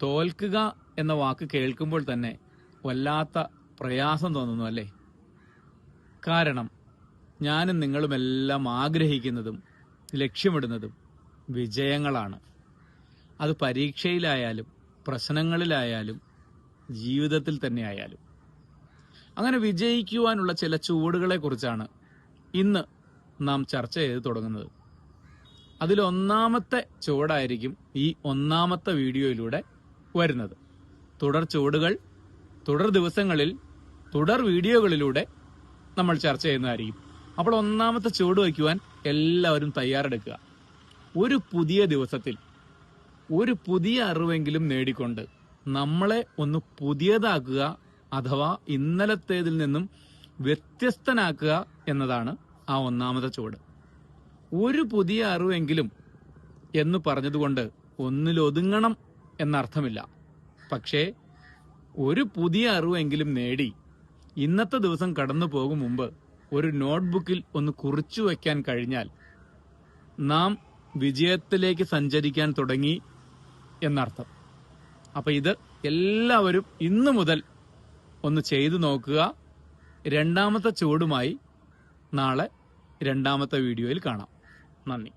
തോൽക്കുക എന്ന വാക്ക് കേൾക്കുമ്പോൾ തന്നെ വല്ലാത്ത പ്രയാസം തോന്നുന്നു അല്ലേ? കാരണം ഞാനും നിങ്ങളുമെല്ലാം ആഗ്രഹിക്കുന്നതും ലക്ഷ്യമിടുന്നതും വിജയങ്ങളാണ്. അത് പരീക്ഷയിലായാലും പ്രശ്നങ്ങളിലായാലും ജീവിതത്തിൽ തന്നെ ആയാലും. അങ്ങനെ വിജയിക്കുവാനുള്ള ചില ചുവടുകളെ കുറിച്ചാണ് ഇന്ന് നാം ചർച്ച ചെയ്ത് തുടങ്ങുന്നത്. അതിലൊന്നാമത്തെ ചുവടായിരിക്കും ഈ ഒന്നാമത്തെ വീഡിയോയിലൂടെ വരുന്നത്. തുടർ ചുവടുകൾ തുടർ ദിവസങ്ങളിൽ തുടർ വീഡിയോകളിലൂടെ നമ്മൾ ചർച്ച ചെയ്യുന്നതായിരിക്കും. അപ്പോൾ ഒന്നാമത്തെ ചുവട് വയ്ക്കുവാൻ എല്ലാവരും തയ്യാറെടുക്കുക. ഒരു പുതിയ ദിവസത്തിൽ ഒരു പുതിയ അറിവെങ്കിലും നേടിക്കൊണ്ട് നമ്മളെ ഒന്ന് പുതിയതാക്കുക, അഥവാ ഇന്നലത്തേതിൽ നിന്നും വ്യത്യസ്തനാക്കുക എന്നതാണ് ആ ഒന്നാമത്തെ ചുവട്. ഒരു പുതിയ അറിവെങ്കിലും എന്ന് പറഞ്ഞതുകൊണ്ട് ഒന്നിലൊതുങ്ങണം എന്നർത്ഥമില്ല. പക്ഷേ ഒരു പുതിയ അറിവെങ്കിലും നേടി ഇന്നത്തെ ദിവസം കടന്നു പോകും മുമ്പ് ഒരു നോട്ട്ബുക്കിൽ ഒന്ന് കുറിച്ചു വയ്ക്കാൻ കഴിഞ്ഞാൽ നാം വിജയത്തിലേക്ക് സഞ്ചരിക്കാൻ തുടങ്ങി എന്നർത്ഥം. അപ്പൊ ഇത് എല്ലാവരും ഇന്നു മുതൽ ഒന്ന് ചെയ്തു നോക്കുക. രണ്ടാമത്തെ ചുവടുമായി നാളെ രണ്ടാമത്തെ വീഡിയോയിൽ കാണാം. നന്ദി.